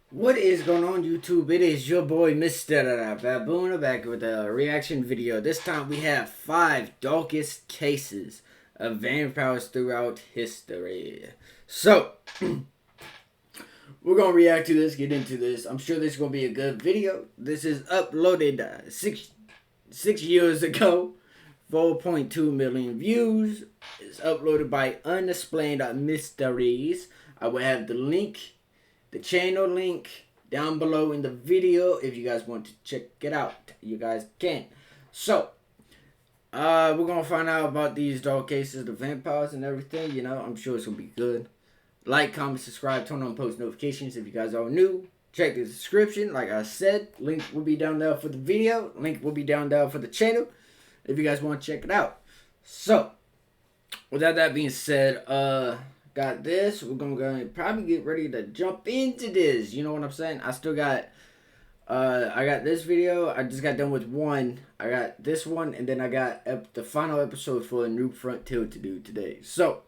What is going on, YouTube? It is your boy MrBaboon back with a reaction video. This time we have 5 darkest cases of vampires throughout history. So, we're going to react to this, get into this. I'm sure this is going to be a good video. This is uploaded six years ago. 4.2 million views. It's uploaded by Unexplained Mysteries. I will have the channel link down below in the video. If you guys want to check it out, you guys can. So, we're gonna find out about these dog cases, the vampires and everything. You know, I'm sure it's gonna be good. Like, comment, subscribe, turn on post notifications if you guys are new. Check the description. Like I said, link will be down there for the video. Link will be down there for the channel if you guys want to check it out. So, without that being said, got this. We're gonna probably get ready to jump into this. You know what I'm saying? I still got I got this video. I just got done with one. I got this one, and then I got the final episode for a new frontier to do today. So,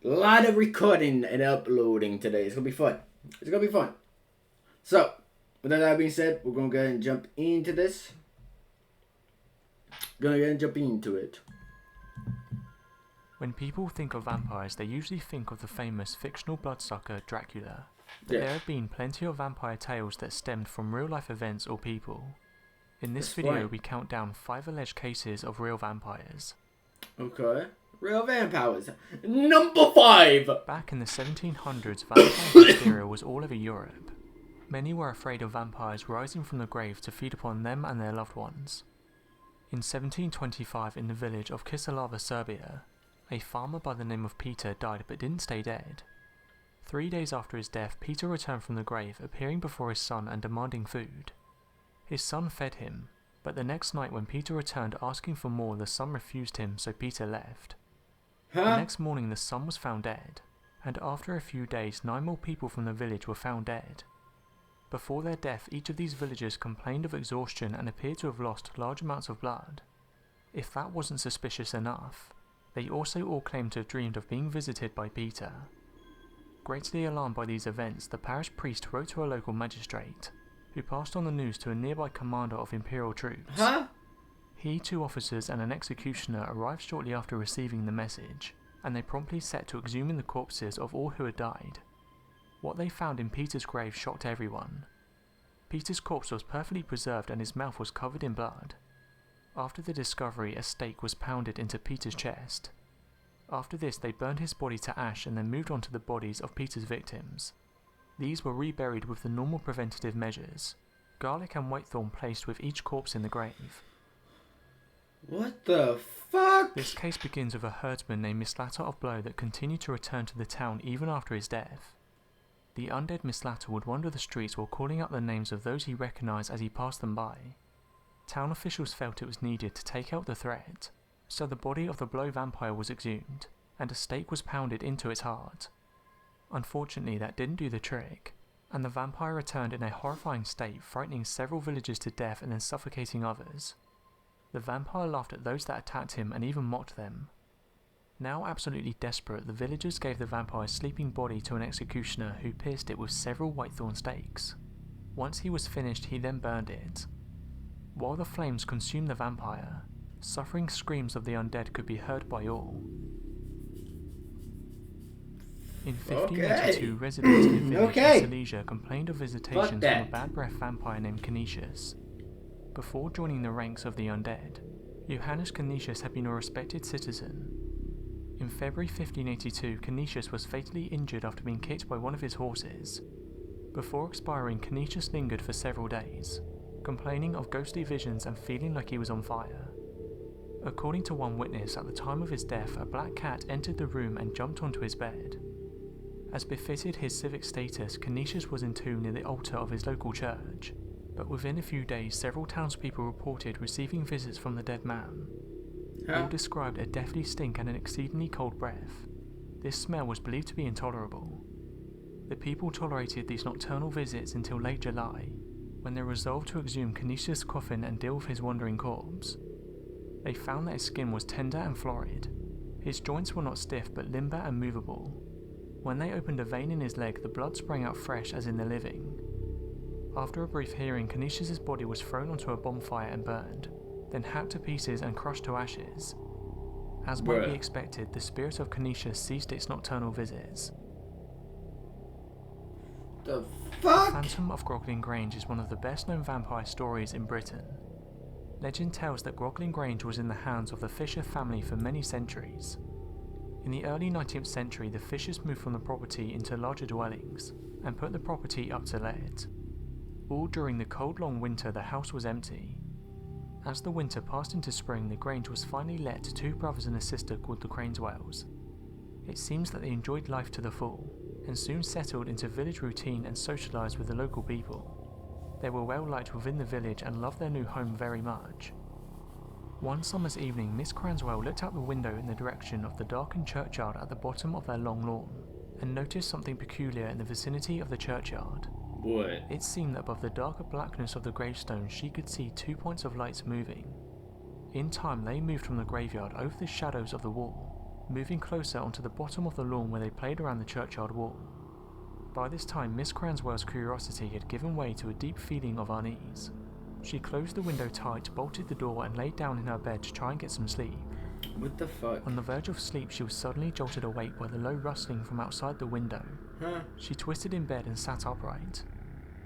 a lot of recording and uploading today. It's gonna be fun. It's gonna be fun. So, without that being said, we're gonna go ahead and jump into this. Gonna go ahead and jump into it. When people think of vampires, they usually think of the famous fictional bloodsucker Dracula. But Yeah. there have been plenty of vampire tales that stemmed from real-life events or people. In this That's video, fine. we count down 5 alleged cases of real vampires. Okay. Real vampires. Number 5. Back in the 1700s, vampire hysteria was all over Europe. Many were afraid of vampires rising from the grave to feed upon them and their loved ones. In 1725, in the village of Kisalava, Serbia, a farmer by the name of Peter died but didn't stay dead. 3 days after his death, Peter returned from the grave, appearing before his son and demanding food. His son fed him, but the next night when Peter returned asking for more, the son refused him, so Peter left. The next morning the son was found dead, and after a few days 9 more people from the village were found dead. Before their death, each of these villagers complained of exhaustion and appeared to have lost large amounts of blood. If that wasn't suspicious enough, they also all claimed to have dreamed of being visited by Peter. Greatly alarmed by these events, the parish priest wrote to a local magistrate, who passed on the news to a nearby commander of imperial troops. He, 2 officers and an executioner arrived shortly after receiving the message, and they promptly set to exhuming the corpses of all who had died. What they found in Peter's grave shocked everyone. Peter's corpse was perfectly preserved and his mouth was covered in blood. After the discovery, a stake was pounded into Peter's chest. After this, they burned his body to ash and then moved on to the bodies of Peter's victims. These were reburied with the normal preventative measures, garlic and whitethorn placed with each corpse in the grave. What the fuck? This case begins with a herdsman named Mislatter of Blow that continued to return to the town even after his death. The undead Mislatter would wander the streets while calling out the names of those he recognized as he passed them by. Town officials felt it was needed to take out the threat, so the body of the Blow vampire was exhumed, and a stake was pounded into its heart. Unfortunately, that didn't do the trick, and the vampire returned in a horrifying state, frightening several villagers to death and then suffocating others. The vampire laughed at those that attacked him and even mocked them. Now absolutely desperate, the villagers gave the vampire's sleeping body to an executioner who pierced it with several whitethorn stakes. Once he was finished, he then burned it. While the flames consumed the vampire, suffering screams of the undead could be heard by all. In 1582, residents in the village of Silesia complained of visitations from a bad breath vampire named Canisius. Before joining the ranks of the undead, Johannes Canisius had been a respected citizen. In February 1582, Canisius was fatally injured after being kicked by one of his horses. Before expiring, Canisius lingered for several days, complaining of ghostly visions and feeling like he was on fire. According to one witness, at the time of his death, a black cat entered the room and jumped onto his bed. As befitted his civic status, Canisius was entombed near the altar of his local church, but within a few days several townspeople reported receiving visits from the dead man. All described a deathly stink and an exceedingly cold breath. This smell was believed to be intolerable. The people tolerated these nocturnal visits until late July, when they resolved to exhume Canisius' coffin and deal with his wandering corpse. They found that his skin was tender and florid. His joints were not stiff but limber and movable. When they opened a vein in his leg, the blood sprang out fresh as in the living. After a brief hearing, Canisius' body was thrown onto a bonfire and burned, then hacked to pieces and crushed to ashes. As might be expected, the spirit of Canisius ceased its nocturnal visits. The fuck? The Phantom of Groglin Grange is one of the best-known vampire stories in Britain. Legend tells that Groglin Grange was in the hands of the Fisher family for many centuries. In the early 19th century, the Fishers moved from the property into larger dwellings and put the property up to let. All during the cold long winter, the house was empty. As the winter passed into spring, the Grange was finally let to two brothers and a sister called the Craneswells. It seems that they enjoyed life to the full, and soon settled into village routine and socialised with the local people. They were well liked within the village and loved their new home very much. One summer's evening, Miss Craneswell looked out the window in the direction of the darkened churchyard at the bottom of their long lawn, and noticed something peculiar in the vicinity of the churchyard. What? It seemed that above the darker blackness of the gravestone she could see 2 points of lights moving. In time they moved from the graveyard over the shadows of the wall, moving closer onto the bottom of the lawn where they played around the churchyard wall. By this time Miss Craneswell's curiosity had given way to a deep feeling of unease. She closed the window tight, bolted the door and laid down in her bed to try and get some sleep. What the fuck? On the verge of sleep she was suddenly jolted awake by the low rustling from outside the window. Huh? She twisted in bed and sat upright.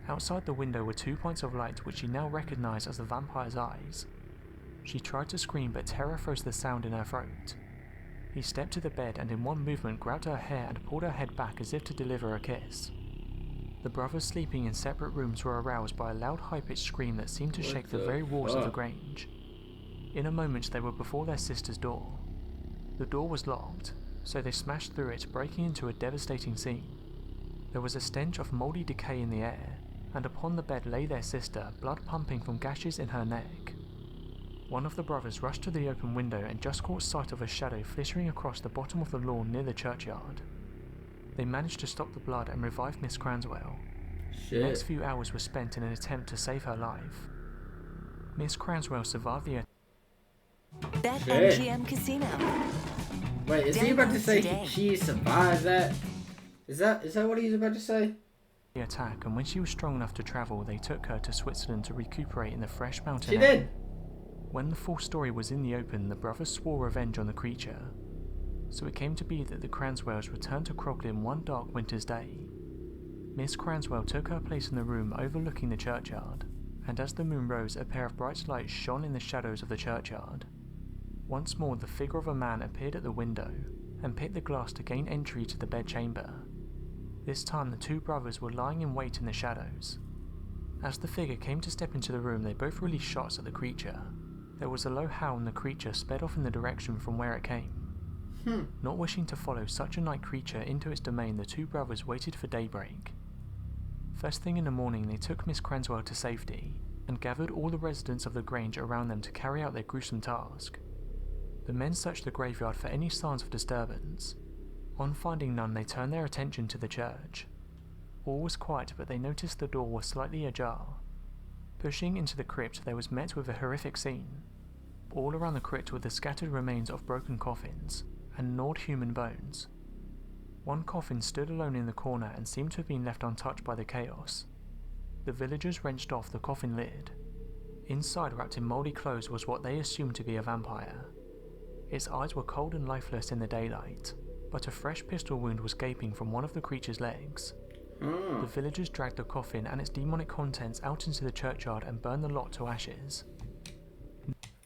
Outside the window were 2 points of light which she now recognised as the vampire's eyes. She tried to scream but terror froze the sound in her throat. He stepped to the bed and in one movement grabbed her hair and pulled her head back as if to deliver a kiss. The brothers sleeping in separate rooms were aroused by a loud high-pitched scream that seemed to shake the very walls of the Grange. In a moment they were before their sister's door. The door was locked, so they smashed through it, breaking into a devastating scene. There was a stench of mouldy decay in the air, and upon the bed lay their sister, blood pumping from gashes in her neck. One of the brothers rushed to the open window and just caught sight of a shadow flittering across the bottom of the lawn near the churchyard. They managed to stop the blood and revive Miss Craneswell. The next few hours were spent in an attempt to save her life. Miss Craneswell survived the BetMGM Casino. Wait, is he about to say she survived that? Is that what he's about to say? attack, and when she was strong enough to travel, they took her to Switzerland to recuperate in the fresh mountain She air. did. When the full story was in the open, the brothers swore revenge on the creature. So it came to be that the Craneswells returned to Croglin one dark winter's day. Miss Craneswell took her place in the room overlooking the churchyard, and as the moon rose, a pair of bright lights shone in the shadows of the churchyard. Once more, the figure of a man appeared at the window, and picked the glass to gain entry to the bedchamber. This time the two brothers were lying in wait in the shadows. As the figure came to step into the room, they both released shots at the creature. There was a low howl and the creature sped off in the direction from where it came. Not wishing to follow such a night creature into its domain, the two brothers waited for daybreak. First thing in the morning, they took Miss Craneswell to safety, and gathered all the residents of the Grange around them to carry out their gruesome task. The men searched the graveyard for any signs of disturbance. On finding none, they turned their attention to the church. All was quiet, but they noticed the door was slightly ajar. Pushing into the crypt, they was met with a horrific scene. All around the crypt were the scattered remains of broken coffins, and gnawed human bones. One coffin stood alone in the corner and seemed to have been left untouched by the chaos. The villagers wrenched off the coffin lid. Inside, wrapped in mouldy clothes, was what they assumed to be a vampire. Its eyes were cold and lifeless in the daylight, but a fresh pistol wound was gaping from one of the creature's legs. The villagers dragged the coffin and its demonic contents out into the churchyard and burned the lot to ashes.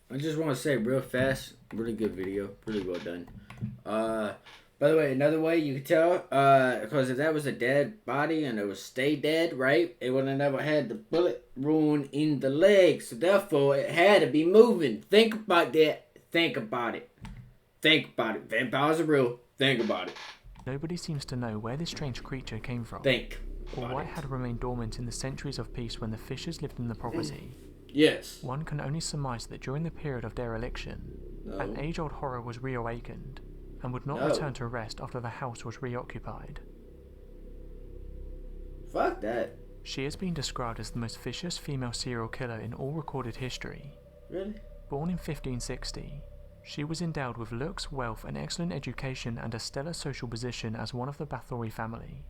I just want to say real fast, really good video, really well done. By the way, another way you could tell, because if that was a dead body and it was stay dead, right, it would have never had the bullet wound in the leg, so therefore it had to be moving. Think about that. Think about it. Think about it. Vampires are real. Think about it. Nobody seems to know where this strange creature came from, Think or about why it. it had remained dormant in the centuries of peace when the Fishers lived in the property. Yes. One can only surmise that during the period of dereliction, an age-old horror was reawakened, and would not return to rest after the house was reoccupied. Fuck that. She has been described as the most vicious female serial killer in all recorded history. Really? Born in 1560, She was endowed with looks, wealth, an excellent education, and a stellar social position as one of the Bathory family,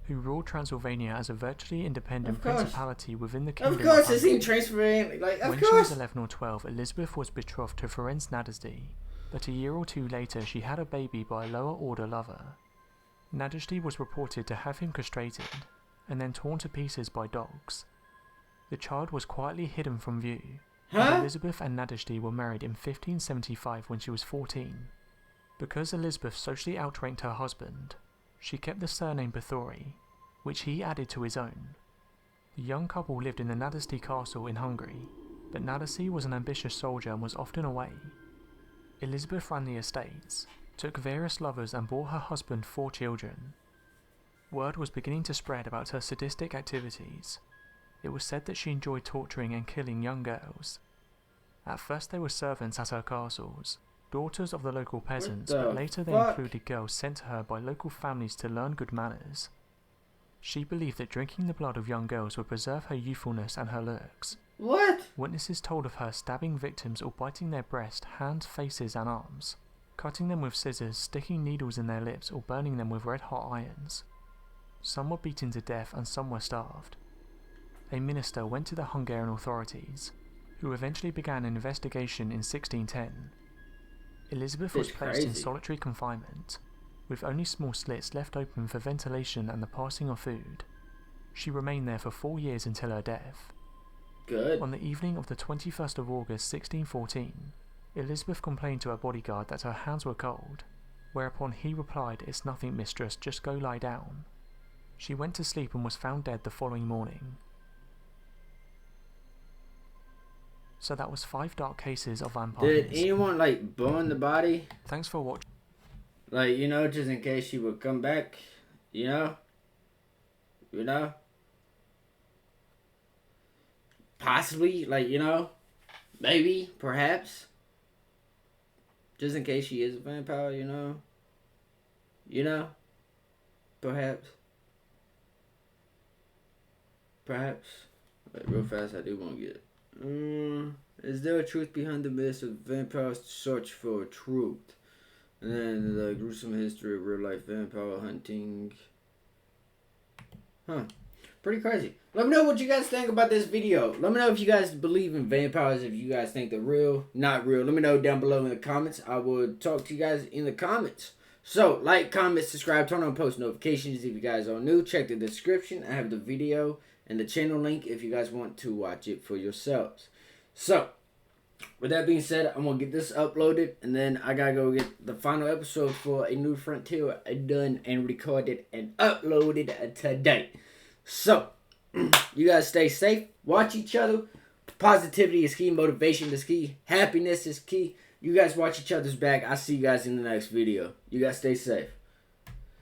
who ruled Transylvania as a virtually independent principality within the kingdom Of course, of it's in Transylvania. Like, of when course. she was 11 or 12, Elizabeth was betrothed to Ferenc Nadezhdy, but a year or two later she had a baby by a lower order lover. Nadezhdy was reported to have him castrated, and then torn to pieces by dogs. The child was quietly hidden from view, and Elizabeth and Nadezhdy were married in 1575 when she was 14. Because Elizabeth socially outranked her husband, she kept the surname Bathory, which he added to his own. The young couple lived in the Nadezhdy castle in Hungary, but Nadezhdy was an ambitious soldier and was often away. Elizabeth ran the estates, took various lovers and bore her husband 4 children. Word was beginning to spread about her sadistic activities. It was said that she enjoyed torturing and killing young girls. At first they were servants at her castles, daughters of the local peasants, but later they included girls sent to her by local families to learn good manners. She believed that drinking the blood of young girls would preserve her youthfulness and her looks. What? Witnesses told of her stabbing victims or biting their breast, hands, faces and arms, cutting them with scissors, sticking needles in their lips or burning them with red-hot irons. Some were beaten to death and some were starved. A minister went to the Hungarian authorities, who eventually began an investigation in 1610. Elizabeth was placed in solitary confinement, with only small slits left open for ventilation and the passing of food. She remained there for 4 years until her death. Good. On the evening of the 21st of August 1614, Elizabeth complained to her bodyguard that her hands were cold, whereupon he replied, "It's nothing, mistress, just go lie down." She went to sleep and was found dead the following morning. So that was 5 dark cases of vampires. Did anyone like burn the body? Thanks for watching. Like, you know, just in case she would come back, you know? You know? Possibly, like, you know? Maybe, perhaps. Just in case she is a vampire, you know? You know? Perhaps. Perhaps. Like, real fast, I do want to get... is there a truth behind the myth of vampires search for truth? And then the gruesome history of real life vampire hunting. Huh. Pretty crazy. Let me know what you guys think about this video. Let me know if you guys believe in vampires, if you guys think they're real, not real. Let me know down below in the comments. I will talk to you guys in the comments. So, like, comment, subscribe, turn on post notifications if you guys are new. Check the description. I have the video and the channel link if you guys want to watch it for yourselves. So, with that being said, I'm going to get this uploaded, and then I got to go get the final episode for A New Frontier done and recorded and uploaded today. So, you guys stay safe, watch each other. Positivity is key, motivation is key, happiness is key. You guys watch each other's back. I'll see you guys in the next video. You guys stay safe.